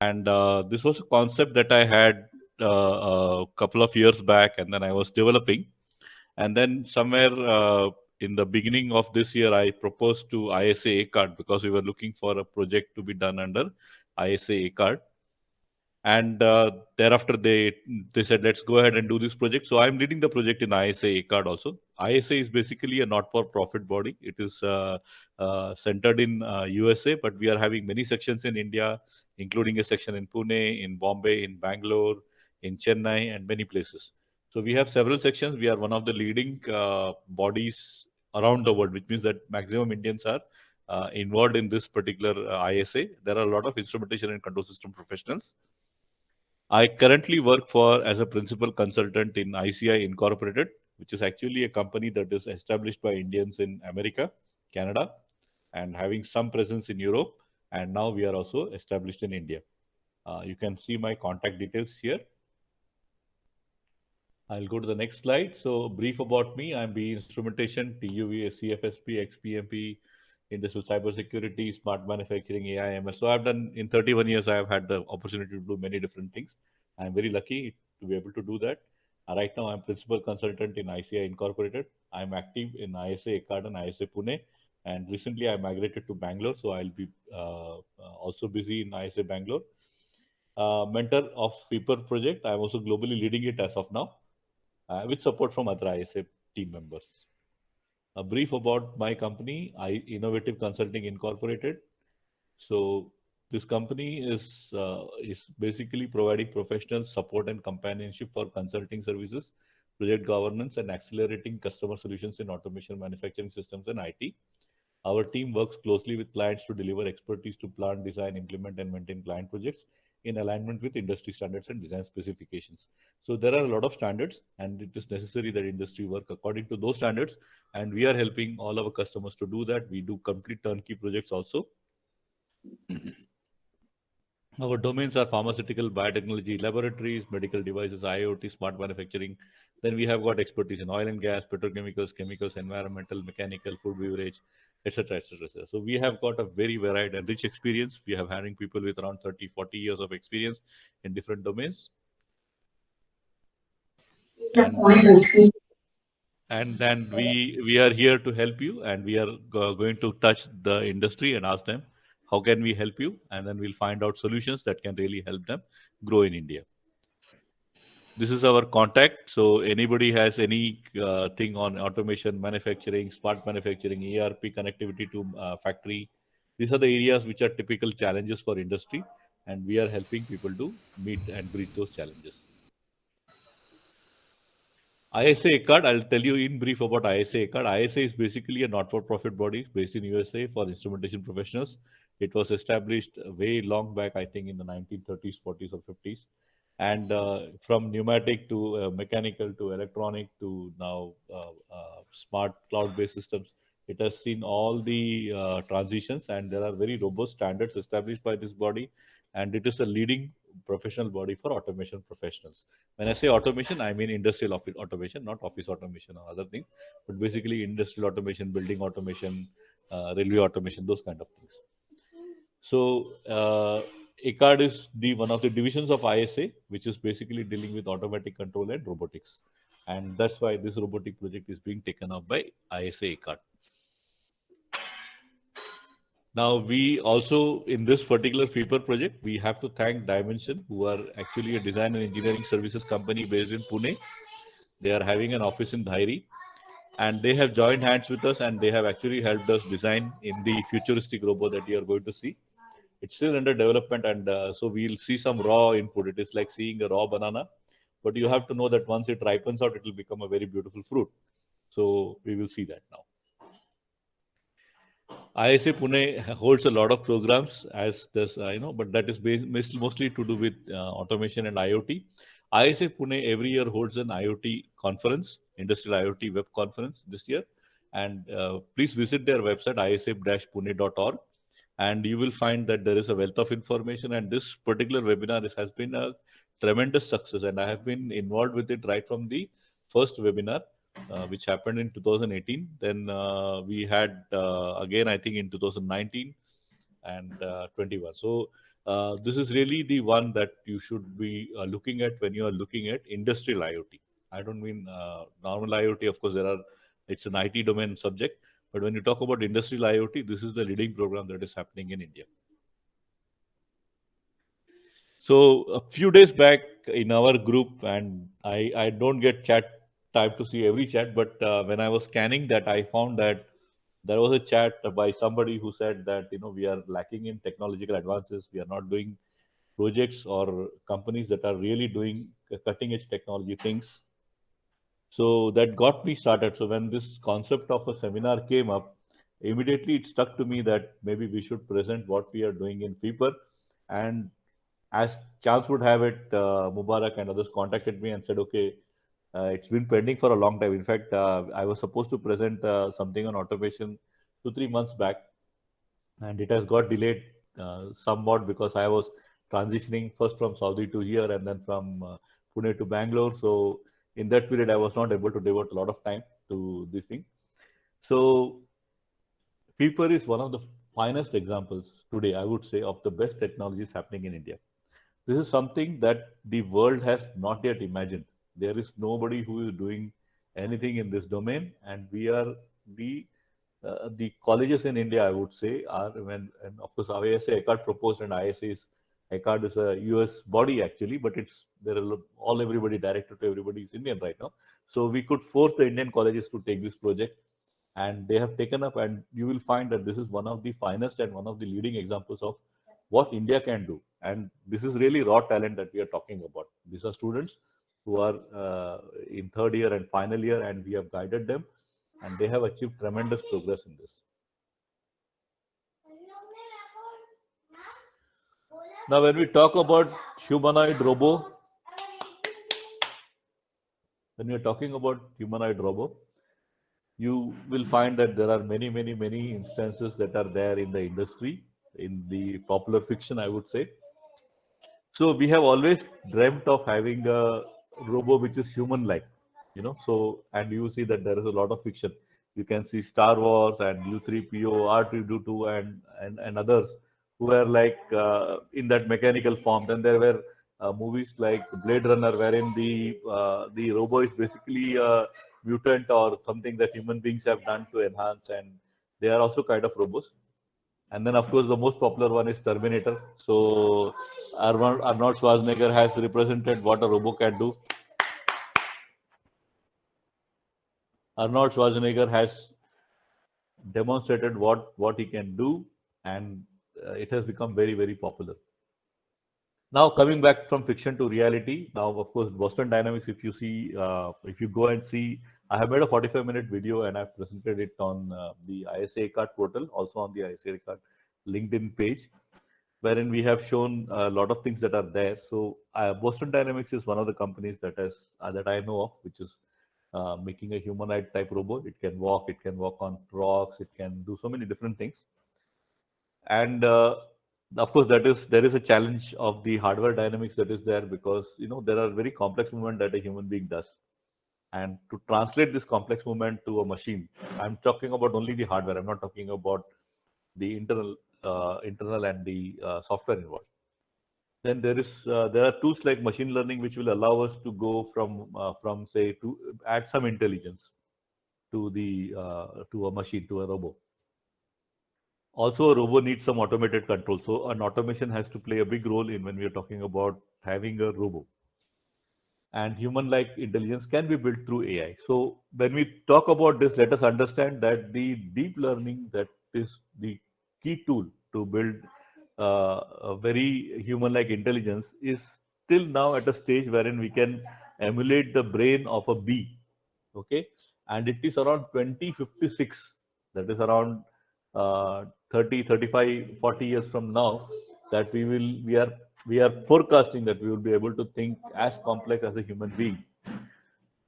And this was a concept that I had a couple of years back, and then I was developing. And then somewhere in the beginning of this year, I proposed to ISA ACARD because we were looking for a project to be done under ISA ACARD. And thereafter, they said, let's go ahead and do this project. So I'm leading the project in ISA ACARD also. ISA is basically a not-for-profit body. It is centered in USA, but we are having many sections in India, including a section in Pune, in Bombay, in Bangalore, in Chennai, and many places. So we have several sections. We are one of the leading bodies around the world, which means that maximum Indians are involved in this particular ISA. There are a lot of instrumentation and control system professionals. I currently work for as a principal consultant in ICI Incorporated, which is actually a company that is established by Indians in America, Canada, and having some presence in Europe. And now we are also established in India. You can see my contact details here. I'll go to the next slide. So, brief about me. I'm BE Instrumentation, TUV, CFSP, XPMP, Industrial Cybersecurity, Smart Manufacturing, AI, ML. So, I've done in 31 years, I have had the opportunity to do many different things. I'm very lucky to be able to do that. Right now, I'm Principal Consultant in ICI Incorporated. I'm active in ISA ACARD and ISA Pune. And recently, I migrated to Bangalore. So, I'll be also busy in ISA Bangalore. Mentor of Paper Project. I'm also globally leading it as of now with support from other ISA team members. A brief about my company, Innovative Consulting Incorporated. So this company is basically providing professional support and companionship for consulting services, project governance, and accelerating customer solutions in automation, manufacturing systems, and IT. Our team works closely with clients to deliver expertise to plan, design, implement, and maintain client projects in alignment with industry standards and design specifications. So there are a lot of standards, and it is necessary that industry work according to those standards. And we are helping all our customers to do that. We do complete turnkey projects also. Our domains are pharmaceutical, biotechnology, laboratories, medical devices, IoT, smart manufacturing. Then we have got expertise in oil and gas, petrochemicals, chemicals, environmental, mechanical, food, beverage, etc., etc., etc. So we have got a very varied and rich experience. We have having people with around 30, 40 years of experience in different domains. And then we are here to help you, and we are going to touch the industry and ask them how can we help you, and then we'll find out solutions that can really help them grow in India. This is our contact. So anybody has any thing on automation, manufacturing, smart manufacturing, ERP connectivity to factory, these are the areas which are typical challenges for industry, and we are helping people to meet and bridge those challenges. ISA ACARD, I'll tell you in brief about ISA ACARD. ISA is basically a not-for-profit body based in USA for instrumentation professionals. It was established way long back, I think in the 1930s, 40s, or 50s. And from pneumatic to mechanical to electronic to now smart cloud-based systems, it has seen all the transitions, and there are very robust standards established by this body, and it is a leading professional body for automation professionals. When I say automation, I mean industrial automation, not office automation or other things, but basically industrial automation, building automation, railway automation, those kind of things. So ACARD is the one of the divisions of ISA, which is basically dealing with automatic control and robotics, and that's why this robotic project is being taken up by ISA ACARD. Now, we also, in this particular FIPER project, we have to thank Dimension, who are actually a design and engineering services company based in Pune. They are having an office in Dhairi, and they have joined hands with us, and they have actually helped us design in the futuristic robot that you are going to see. It's still under development, and so we'll see some raw input. It is like seeing a raw banana, but you have to know that once it ripens out, it will become a very beautiful fruit. So we will see that now. ISA Pune holds a lot of programs as this, but that is mostly to do with automation and IoT. ISA Pune every year holds an IoT conference, industrial IoT web conference this year. And please visit their website, isa-pune.org. And you will find that there is a wealth of information. And this particular webinar has been a tremendous success. And I have been involved with it right from the first webinar. Which happened in 2018. Then we had again, I think in 2019 and 21. So this is really the one that you should be looking at when you are looking at industrial IoT. I don't mean normal IoT. Of course, it's an IT domain subject. But when you talk about industrial IoT, this is the leading program that is happening in India. So a few days back in our group, and I don't get chat time to see every chat, but when I was scanning that, I found that there was a chat by somebody who said that we are lacking in technological advances. We are not doing projects or companies that are really doing cutting edge technology things. So that got me started. So when this concept of a seminar came up, immediately it stuck to me that maybe we should present what we are doing in paper. And as chance would have it, Mubarak and others contacted me and said, okay, it's been pending for a long time. In fact, I was supposed to present something on automation 2 3 months back, and it has got delayed somewhat because I was transitioning first from Saudi to here and then from Pune to Bangalore. So in that period, I was not able to devote a lot of time to this thing. So Paper is one of the finest examples today, I would say, of the best technologies happening in India. This is something that the world has not yet imagined. There is nobody who is doing anything in this domain, and we are the colleges in India, I would say, are and of course ISA ECART proposed, and ISA is ECART is a US body actually, but it's there are all everybody directed to everybody is Indian right now. So we could force the Indian colleges to take this project, and they have taken up, and you will find that this is one of the finest and one of the leading examples of what India can do. And this is really raw talent that we are talking about. These are students who are in third year and final year, and we have guided them, and they have achieved tremendous progress in this. Now, when we talk about humanoid robo, when we are talking about humanoid robo, you will find that there are many, many, many instances that are there in the industry, in the popular fiction, I would say. So we have always dreamt of having a robo which is human-like. So and you see that there is a lot of fiction. You can see Star Wars and U3PO, R2D2, and others who are like in that mechanical form. Then there were movies like Blade Runner, wherein the robo is basically a mutant or something that human beings have done to enhance, and they are also kind of robots. And then, of course, the most popular one is Terminator. So Arnold Schwarzenegger has represented what a robo can do. Arnold Schwarzenegger has demonstrated what he can do, and it has become very, very popular. Now, coming back from fiction to reality, now, of course, Boston Dynamics, if you go and see, I have made a 45-minute video and I've presented it on the ISA card portal, also on the ISA card LinkedIn page, wherein we have shown a lot of things that are there. So Boston Dynamics is one of the companies that I know of, which is making a humanoid type robot. It can walk on rocks, it can do so many different things. And of course, there is a challenge of the hardware dynamics that is there, because there are very complex movement that a human being does, and to translate this complex movement to a machine, I'm talking about only the hardware. I'm not talking about the internal and the software involved. Then there are tools like machine learning which will allow us to go from say to add some intelligence to a machine, to a robot. Also, a robot needs some automated control. So an automation has to play a big role in when we are talking about having a robot. And human-like intelligence can be built through AI. So when we talk about this, let us understand that the deep learning, that is the key tool to build a very human-like intelligence, is still now at a stage wherein we can emulate the brain of a bee. Okay, and it is around 2056. That is around 30, 35, 40 years from now, that we are forecasting that we will be able to think as complex as a human being.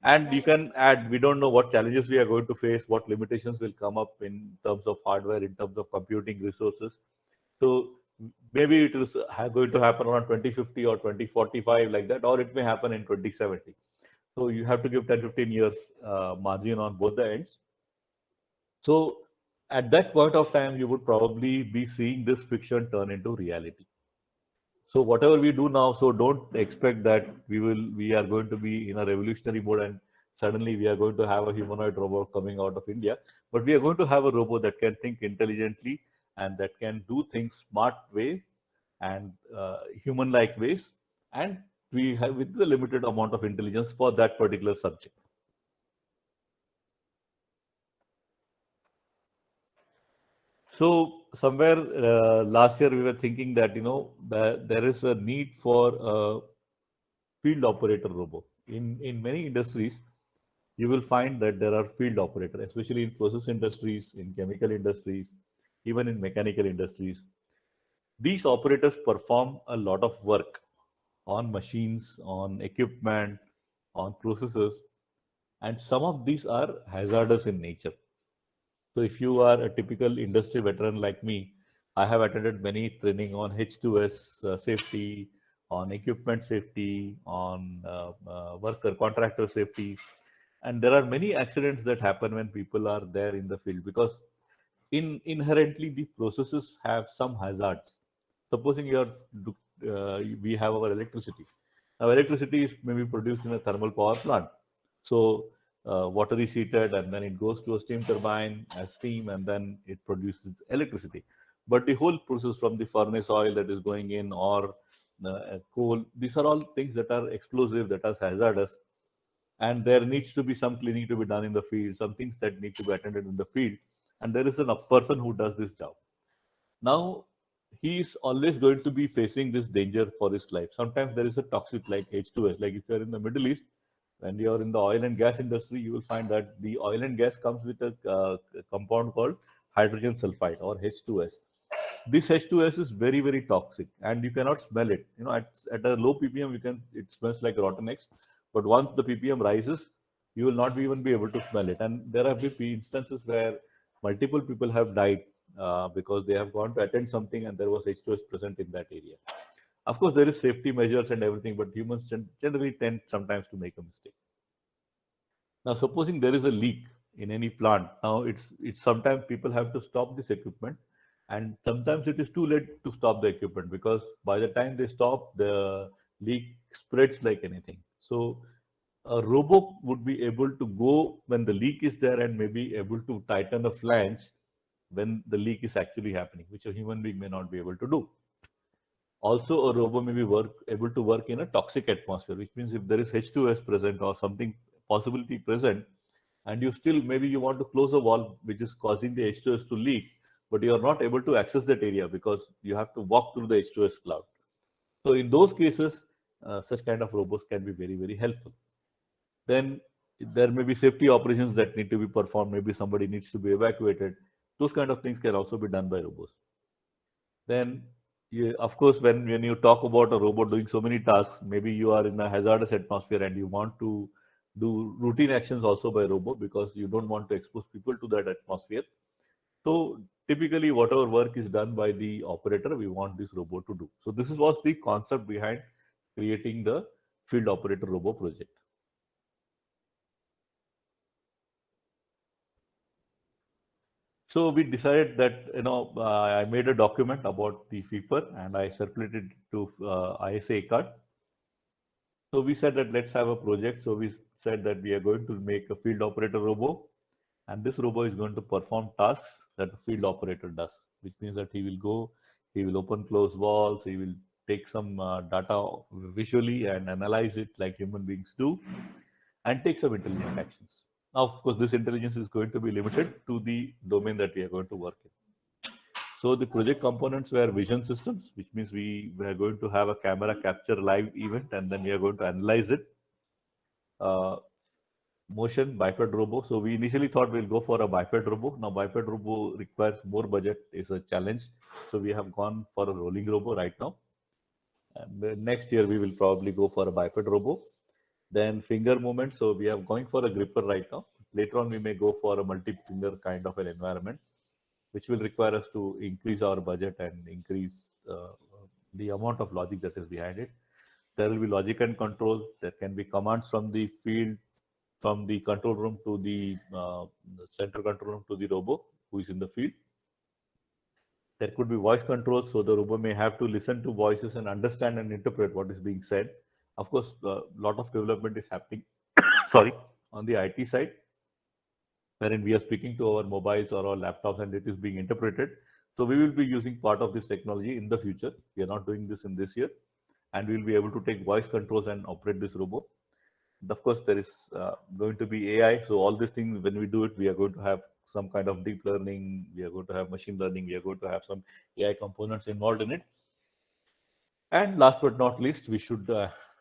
And you can add, we don't know what challenges we are going to face, what limitations will come up in terms of hardware, in terms of computing resources. So maybe it is going to happen around 2050 or 2045, like that, or it may happen in 2070. So you have to give 10, 15 years margin on both the ends. So at that point of time, you would probably be seeing this fiction turn into reality. So whatever we do now, so don't expect that we are going to be in a revolutionary mode and suddenly we are going to have a humanoid robot coming out of India. But we are going to have a robot that can think intelligently and that can do things smart way and human-like ways, and we have with the limited amount of intelligence for that particular subject. So somewhere last year we were thinking that that there is a need for a field operator robot. In many industries, you will find that there are field operators, especially in process industries, in chemical industries, even in mechanical industries. These operators perform a lot of work on machines, on equipment, on processes, and some of these are hazardous in nature. So if you are a typical industry veteran like me, I have attended many training on H2S safety, on equipment safety, on worker contractor safety, and there are many accidents that happen when people are there in the field because inherently the processes have some hazards. Supposing we have our electricity. Now electricity is maybe produced in a thermal power plant. So water is heated and then it goes to a steam turbine as steam and then it produces electricity. But the whole process from the furnace oil that is going in or coal, these are all things that are explosive, that are hazardous, and there needs to be some cleaning to be done in the field, some things that need to be attended in the field, and there is a person who does this job. Now, he is always going to be facing this danger for his life. Sometimes there is a toxic like H2S. Like if you are in the Middle East, when you are in the oil and gas industry, you will find that the oil and gas comes with a compound called hydrogen sulfide or H2S. This H2S is very, very toxic and you cannot smell it. At a low ppm it smells like rotten eggs, but once the ppm rises, you will not even be able to smell it. And there have been instances where multiple people have died because they have gone to attend something and there was H2S present in that area. Of course there is safety measures and everything, but humans generally tend sometimes to make a mistake. Now supposing there is a leak in any plant, now it's sometimes people have to stop this equipment, and sometimes it is too late to stop the equipment because by the time they stop, the leak spreads like anything. So a robot would be able to go when the leak is there and maybe able to tighten the flange when the leak is actually happening, which a human being may not be able to do. Also, a robot may be able to work in a toxic atmosphere, which means if there is H2S present or something possibility present, and you still maybe you want to close a wall which is causing the H2S to leak, but you are not able to access that area because you have to walk through the H2S cloud. So in those cases, such kind of robots can be very, very helpful. Then there may be safety operations that need to be performed. Maybe somebody needs to be evacuated. Those kind of things can also be done by robots. Then, of course, when you talk about a robot doing so many tasks, maybe you are in a hazardous atmosphere and you want to do routine actions also by robot because you don't want to expose people to that atmosphere. So typically, whatever work is done by the operator, we want this robot to do. So this was the concept behind creating the field operator robot project. So we decided that I made a document about the FIPR and I circulated it to ISA card. So we said that let's have a project. So we said that we are going to make a field operator robot, and this robot is going to perform tasks that a field operator does, which means that he will go, he will open close walls, he will take some data visually and analyze it like human beings do, and take some intelligent actions. Now, of course, this intelligence is going to be limited to the domain that we are going to work in. So the project components were vision systems, which means we were going to have a camera capture live event and then we are going to analyze it. Motion biped robo. So we initially thought we'll go for a biped robo. Now biped robo requires more budget, is a challenge. So we have gone for a rolling robo right now. And next year we will probably go for a biped robo. Then finger movement. So we are going for a gripper right now. Later on we may go for a multi-finger kind of an environment, which will require us to increase our budget and increase the amount of logic that is behind it. There will be logic and control. There can be commands from the field, from the control room to the central control room to the robot who is in the field. There could be voice controls, so the robot may have to listen to voices and understand and interpret what is being said. Of course, a lot of development is happening, sorry, on the IT side, wherein we are speaking to our mobiles or our laptops and it is being interpreted. So we will be using part of this technology in the future. We are not doing this in this year, and we will be able to take voice controls and operate this robot. Of course, there is going to be AI. So all these things, when we do it, we are going to have some kind of deep learning. We are going to have machine learning. We are going to have some AI components involved in it. And last but not least, we should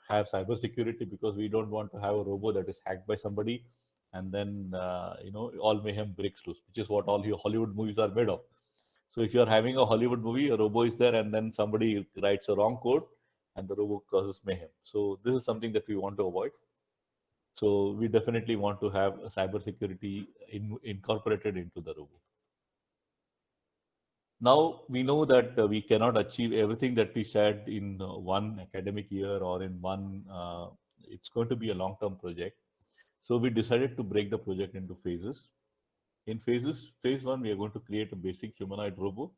have cybersecurity, because we don't want to have a robot that is hacked by somebody, and then all mayhem breaks loose, which is what all your Hollywood movies are made of. So if you are having a Hollywood movie, a robot is there, and then somebody writes a wrong code, and the robot causes mayhem. So this is something that we want to avoid. So we definitely want to have a cybersecurity incorporated into the robot. Now we know that we cannot achieve everything that we said in one academic year or in one. It's going to be a long-term project. So we decided to break the project into phases. In phases, phase one, we are going to create a basic humanoid robot,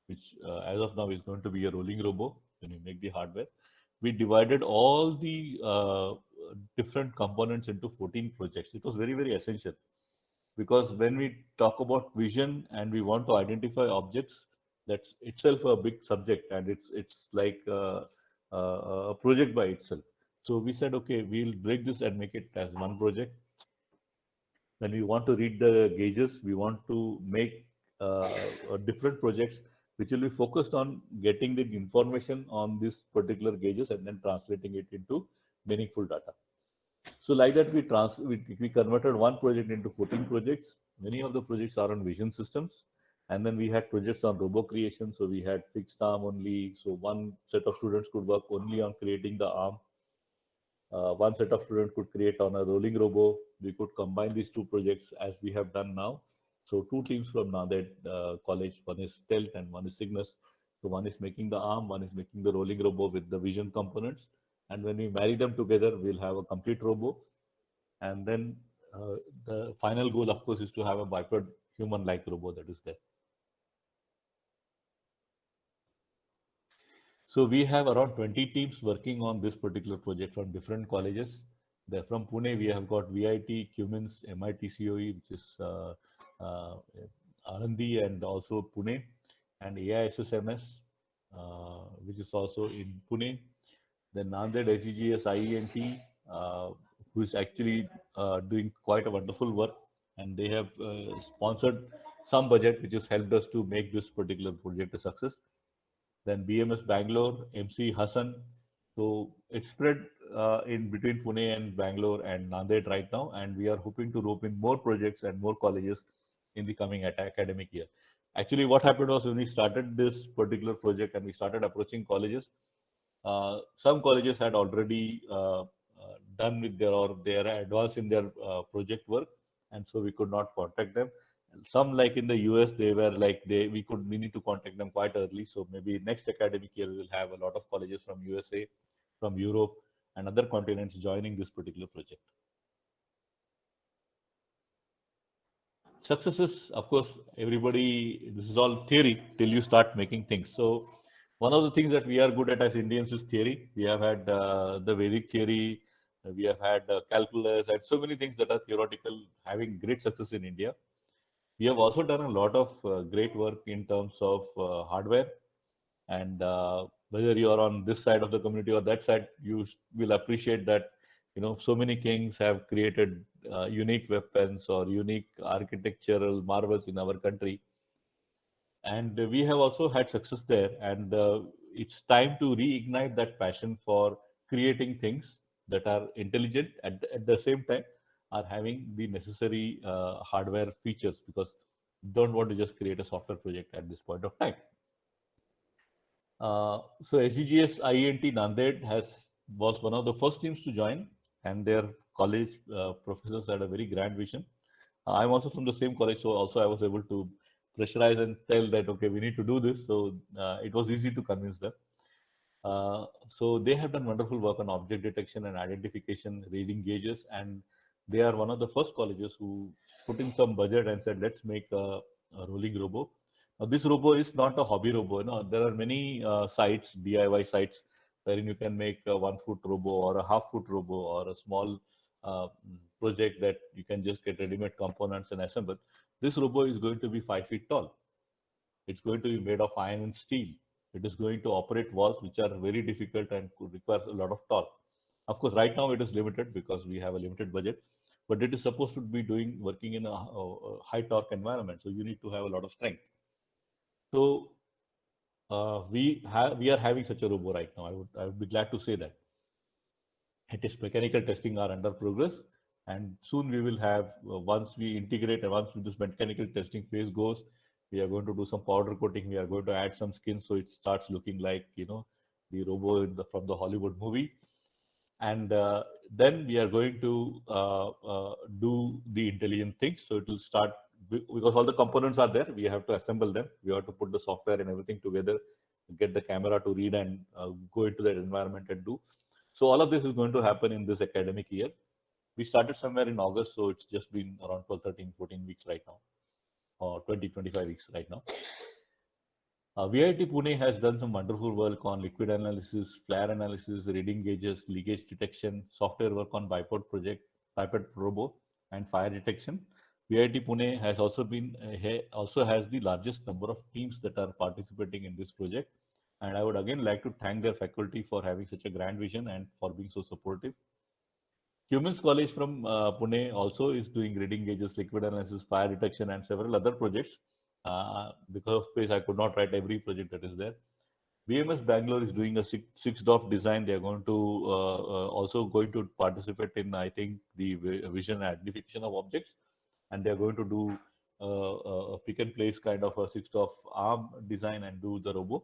which as of now is going to be a rolling robot when you make the hardware. We divided all the different components into 14 projects. It was very, very essential, because when we talk about vision and we want to identify objects, that's itself a big subject, and it's like a project by itself. So we said, okay, we'll break this and make it as one project. When we want to read the gauges, we want to make different projects which will be focused on getting the information on these particular gauges and then translating it into meaningful data. So like that, we converted one project into 14 projects. Many of the projects are on vision systems. And then we had projects on robo creation. So we had fixed arm only. So one set of students could work only on creating the arm. One set of students could create on a rolling robo. We could combine these two projects as we have done now. So two teams from Nanded College, one is Stealth and one is Cygnus. So one is making the arm, one is making the rolling robo with the vision components. And when we marry them together, we'll have a complete robo. And then the final goal, of course, is to have a biped human-like robot that is there. So we have around 20 teams working on this particular project from different colleges. They're from Pune. We have got VIT, Cummins, MIT COE, which is uh, Anandi, and also Pune, and AISSMS, which is also in Pune. Then Nanded SGGS IENT, who is actually doing quite a wonderful work, and they have sponsored some budget which has helped us to make this particular project a success. Then BMS Bangalore, MC Hassan. So it's spread in between Pune and Bangalore and Nanded right now, and we are hoping to rope in more projects and more colleges in the coming academic year. Actually, what happened was, when we started this particular project and we started approaching colleges, some colleges had already done with their, or they are advanced in their project work, and so we could not contact them. Some, like in the US, they were like, we need to contact them quite early. So maybe next academic year we will have a lot of colleges from USA, from Europe, and other continents joining this particular project. Successes, of course, everybody, this is all theory till you start making things. So one of the things that we are good at as Indians is theory. We have had the Vedic theory, we have had calculus, and so many things that are theoretical, having great success in India. We have also done a lot of great work in terms of hardware, and whether you are on this side of the community or that side, you will appreciate that so many kings have created unique weapons or unique architectural marvels in our country, and we have also had success there. And it's time to reignite that passion for creating things that are intelligent, at the same time are having the necessary hardware features, because you don't want to just create a software project at this point of time. So SGGS IENT Nanded was one of the first teams to join, and their college professors had a very grand vision. I'm also from the same college, so also I was able to pressurize and tell that, okay, we need to do this. So it was easy to convince them. So they have done wonderful work on object detection and identification, reading gauges, and they are one of the first colleges who put in some budget and said, let's make a rolling robo. This robo is not a hobby robo. No, there are many sites, DIY sites, wherein you can make a 1 foot robo or a half-foot robo or a small project that you can just get ready-made components and assemble. This robo is going to be 5 feet tall. It's going to be made of iron and steel. It is going to operate valves which are very difficult and could require a lot of torque. Of course, right now it is limited because we have a limited budget, but it is supposed to be working in a high torque environment. So you need to have a lot of strength. So we are having such a robo right now. I would be glad to say that. It is mechanical testing are under progress, and soon we will have once we integrate and once this mechanical testing phase goes, we are going to do some powder coating. We are going to add some skin so it starts looking like the robo from the Hollywood movie, and then we are going to do the intelligent things. So it will start because all the components are there. We have to assemble them. We have to put the software and everything together, get the camera to read and go into that environment and do. So all of this is going to happen in this academic year. We started somewhere in August, so it's just been around 12, 13, 14 weeks right now, or 20, 25 weeks right now. VIT Pune has done some wonderful work on liquid analysis, flare analysis, reading gauges, leakage detection, software work on bipod project, pipette robo, and fire detection. VIT Pune has also has the largest number of teams that are participating in this project. And I would again like to thank their faculty for having such a grand vision and for being so supportive. Cummins College from Pune also is doing reading gauges, liquid analysis, fire detection, and several other projects. Because of space, I could not write every project that is there. BMS Bangalore is doing a six DOF design. They are going to also going to participate in, I think, the vision and identification of objects, and they are going to do a pick and place kind of a 6 DOF arm design and do the robo.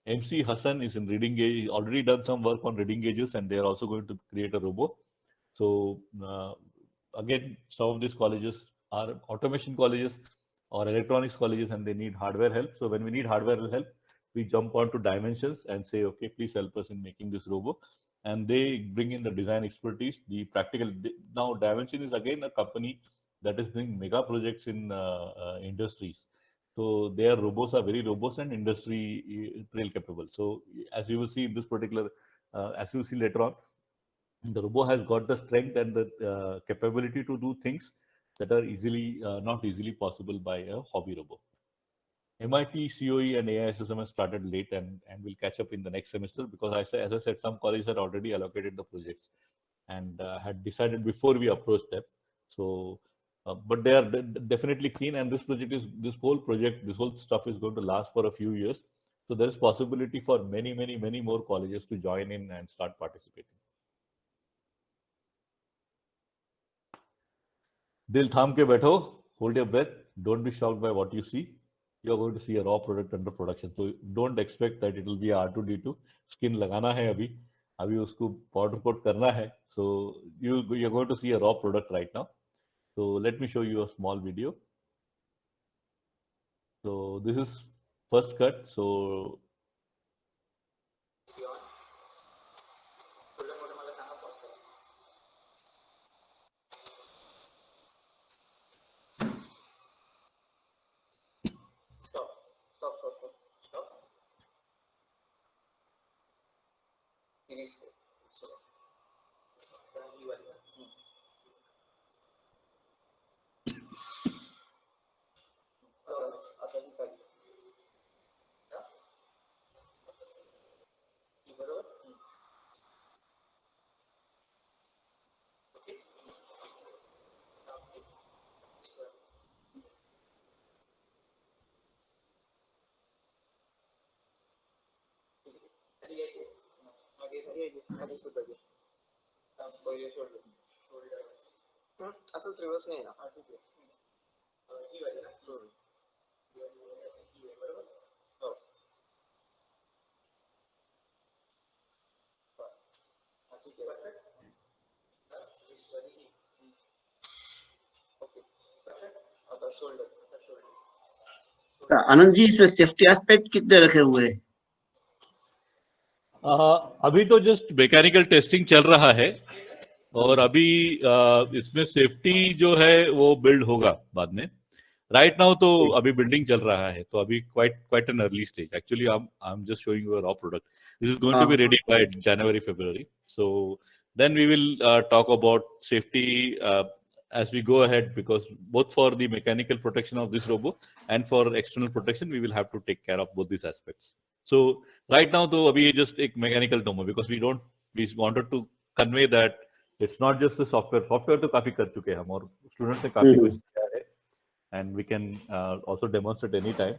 MC Hassan is in reading gauge, already done some work on reading gauges, and they are also going to create a robo. So again, some of these colleges are automation colleges or electronics colleges, and they need hardware help. So when we need hardware help, we jump onto Dimensions and say, okay, please help us in making this robo. And they bring in the design expertise, the practical. Now, Dimension is again a company that is doing mega projects in industries. So their robots are very robust and industry trail capable. So as you will see in this particular, as you will see later on, the robo has got the strength and the capability to do things that are not easily possible by a hobby robo. MIT COE and AISSM has started late and will catch up in the next semester because as I said, some colleges had already allocated the projects and had decided before we approached them. So, but they are definitely keen, and this whole stuff is going to last for a few years. So there is possibility for many more colleges to join in and start participating. Dil tham ke baitho, hold your breath, don't be shocked by what you see. You are going to see a raw product under production. So don't expect that it will be R2D2. Skin lagana hai abhi usko powder coat karna hai. So you're going to see a raw product right now. So let me show you a small video. So this is first cut. So असंच reverse नाही ना आनंद जी, इसमें safety aspect कितने रखे हुए हैं? अभी तो जस्ट मैकेनिकल टेस्टिंग चल रहा है और अभी इसमें सेफ्टी जो है वो बिल्ड होगा बाद में. राइट नाउ तो अभी बिल्डिंग चल रहा है, तो अभी quite an early stage actually. I am just showing you a raw product. This is going to be ready by January February. So then we will talk about safety as we go ahead, because both for the mechanical protection of this robot and for external protection we will have to take care of both these aspects. So right now तो अभी ये just एक mechanical demo, because we wanted to convey that it's not just the software तो काफी कर चुके हैं हम, और स्टूडेंट्स ने काफी कुछ किया है, and we can also demonstrate anytime.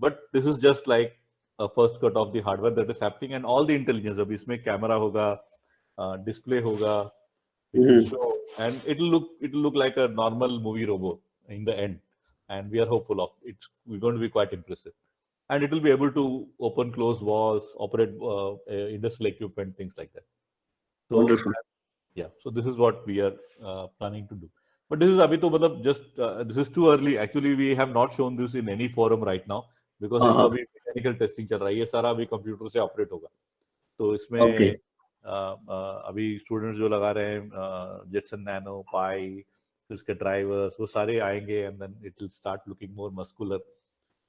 But this is just like a first cut of the hardware that is happening, and all the intelligence. अभी इसमें कैमरा होगा, display होगा, it will show, and it'll look like a normal movie robot in the end. And we are hopeful of it. We're going to be quite impressive, and it will be able to open, close walls, operate industrial equipment, things like that. So, wonderful. Yeah, so this is what we are planning to do. But this is abhi to matlab just this is too early. Actually, we have not shown this in any forum right now, because इसका अभी mechanical testing चल रहा है. ये सारा अभी computer से operate होगा. तो इसमें अभी स्टूडेंट्स जो लगा रहे हैं जेटसन नैनो, पाई, फिर उसके ड्राइवर्स, वो सारे आएंगे, and then it will start looking more muscular.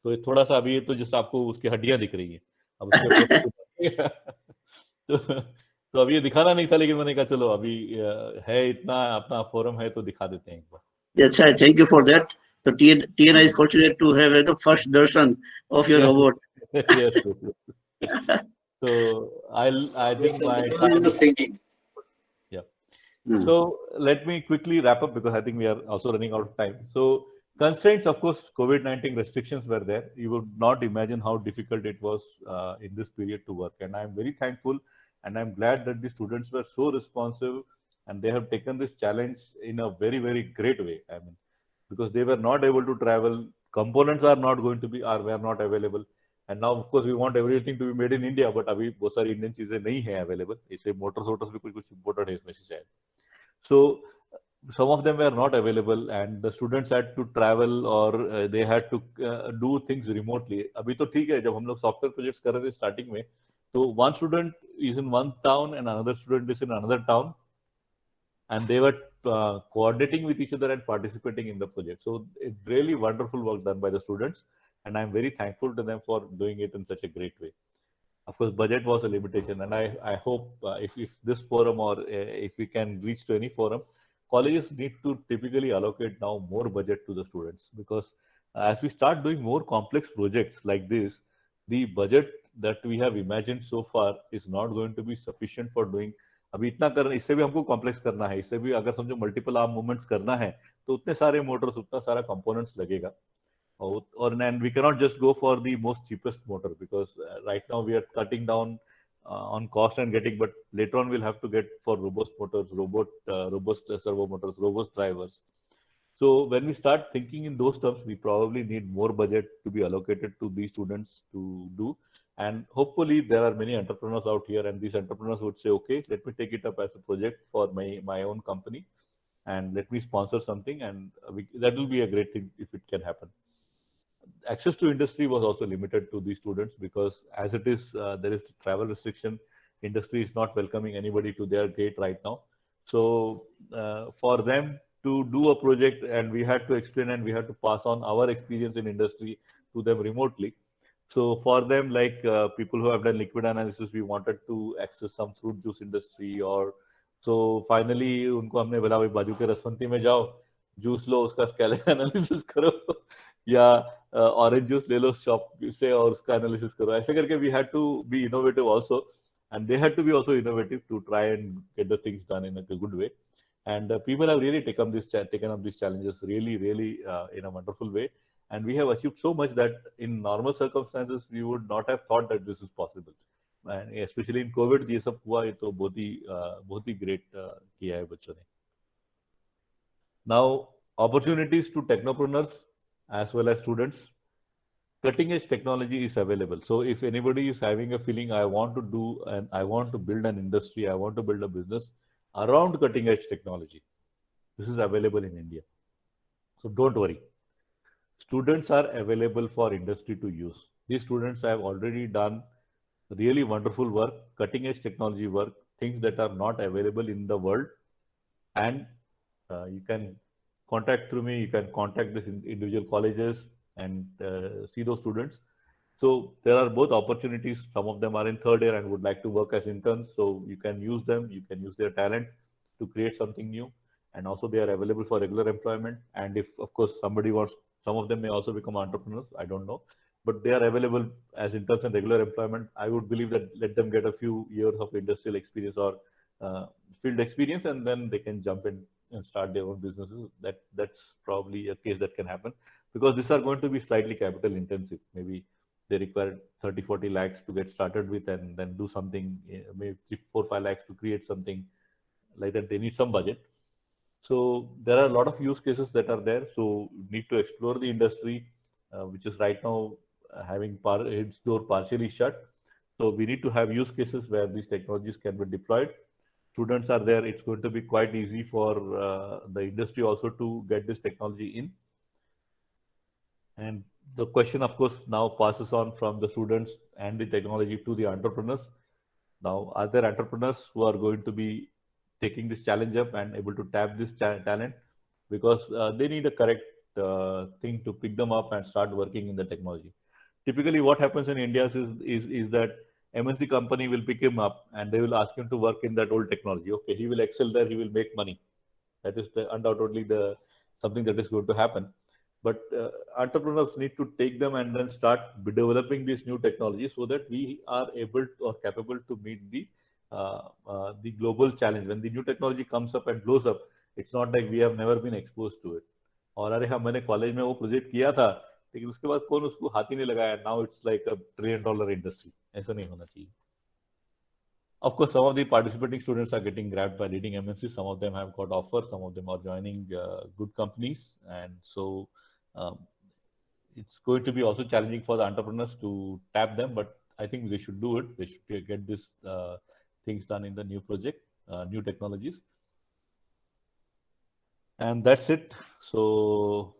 तो ये थोड़ा सा अभी तो जैसे आपको उसकी हड्डियां दिख रही हैं, अब उसके तो अभी ये दिखाना नहीं था, लेकिन मैंने कहा चलो अभी है इतना, अपना फोरम है तो दिखा देते हैं एक बार. Yes, thank you for that. So TNI is fortunate to have the first darshan of your robot. Yes. So I think my time is thinking. Yeah. So let me quickly wrap up, because I think we are also running out of time. So constraints, of course, COVID-19 restrictions were there. You would not imagine how difficult it was in this period to work, and I'm very thankful. And I'm glad that the students were so responsive, and they have taken this challenge in a very, very great way. I mean, because they were not able to travel, components are not going to be, were not available. And now, of course, we want everything to be made in India, but अभी बहुत सारी Indian चीजें नहीं है available. इसे Motors भी कुछ imported है इसमें से शायद. So some of them were not available, and the students had to travel, or they had to do things remotely. अभी तो ठीक है, जब हम लोग सॉफ्टवेयर प्रोजेक्ट्स कर रहे थे स्टार्टिंग में, so one student is in one town and another student is in another town, and they were coordinating with each other and participating in the project. So it's really wonderful work done by the students, and I'm very thankful to them for doing it in such a great way. Of course, budget was a limitation, and I hope if this forum, or if we can reach to any forum, colleges need to typically allocate now more budget to the students, because as we start doing more complex projects like this, the budget that we have imagined so far is not going to be sufficient for doing. अभी इतना कर, इससे भी हमको complex करना है, इससे भी अगर समझो मल्टीपल आर्म मूवमेंट्स करना है, तो उतने सारे मोटर्स, उतना सारा कंपोनेंट्स लगेगा. Or and we cannot just go for the most cheapest motor, because right now we are cutting down on cost and getting, but later on we'll have to get for robust motors, robust servo motors, robust drivers. So when we start thinking in those terms, we probably need more budget to be allocated to these students to do. And hopefully there are many entrepreneurs out here, and these entrepreneurs would say, okay, let me take it up as a project for my own company, and let me sponsor something, and that will be a great thing if it can happen. Access to industry was also limited to these students, because as it is, there is travel restriction. Industry is not welcoming anybody to their gate right now. So for them to do a project, and we had to explain, and we had to pass on our experience in industry to them remotely. So for them, like people who have done liquid analysis, we wanted to access some fruit juice industry, or so finally उनको हमने बोला भाई बाजू के रसवंती में जाओ, juice लो, उसका स्केलेट analysis करो, या ऑरेंज जूस ले लो शॉप से और उसका एनालिसिस करो. ऐसे करके we had to be innovative also, and they had to be also innovative to try and get the things done in a good way. And people have really taken up these challenges really in a wonderful way, and we have achieved so much that in normal circumstances we would not have thought that this is possible. And especially in COVID, ये सब हुआ, ये तो बहुत ही great किया है बच्चों ने. Now opportunities to technopreneurs as well as students. Cutting edge technology is available. So if anybody is having a feeling, I want to do, and I want to build an industry, I want to build a business around cutting edge technology, this is available in India. So don't worry. Students are available for industry to use. These students have already done really wonderful work, cutting edge technology work, things that are not available in the world, and you can contact through me. You can contact this individual colleges and see those students. So there are both opportunities. Some of them are in third year and would like to work as interns. So you can use them. You can use their talent to create something new. And also they are available for regular employment. And if, of course, somebody wants, some of them may also become entrepreneurs. I don't know. But they are available as interns and regular employment. I would believe that let them get a few years of industrial experience or field experience, and then they can jump in and start their own businesses. That's probably a case that can happen, because these are going to be slightly capital intensive. Maybe they require 30-40 lakhs to get started with, and then do something, maybe 3-4-5 lakhs to create something like that. They need some budget. So there are a lot of use cases that are there. So you need to explore the industry, which is right now having its door partially shut. So we need to have use cases where these technologies can be deployed. Students are there. It's going to be quite easy for the industry also to get this technology in. And the question, of course, now passes on from the students and the technology to the entrepreneurs. Now, are there entrepreneurs who are going to be taking this challenge up and able to tap this talent? Because they need a correct thing to pick them up and start working in the technology. Typically, what happens in India is that MNC company will pick him up and they will ask him to work in that old technology. Okay, he will excel there, he will make money. That is undoubtedly the something that is going to happen. But entrepreneurs need to take them and then start developing these new technologies so that we are able to, or capable to meet the global challenge. When the new technology comes up and blows up, it's not like we have never been exposed to it. और अरे हाँ मैंने college में वो project किया था, लेकिन उसके बाद कौन उसको हाथ ही नहीं लगाया. Now it's like a $1 trillion industry. ऐसा नहीं होना चाहिए. Of course, some of the participating students are getting grabbed by leading MNCs. Some of them have got offers. Some of them are joining good companies, and so um, it's going to be also challenging for the entrepreneurs to tap them. But I think they should do it. They should get this things done in the new project, new technologies, and that's it. So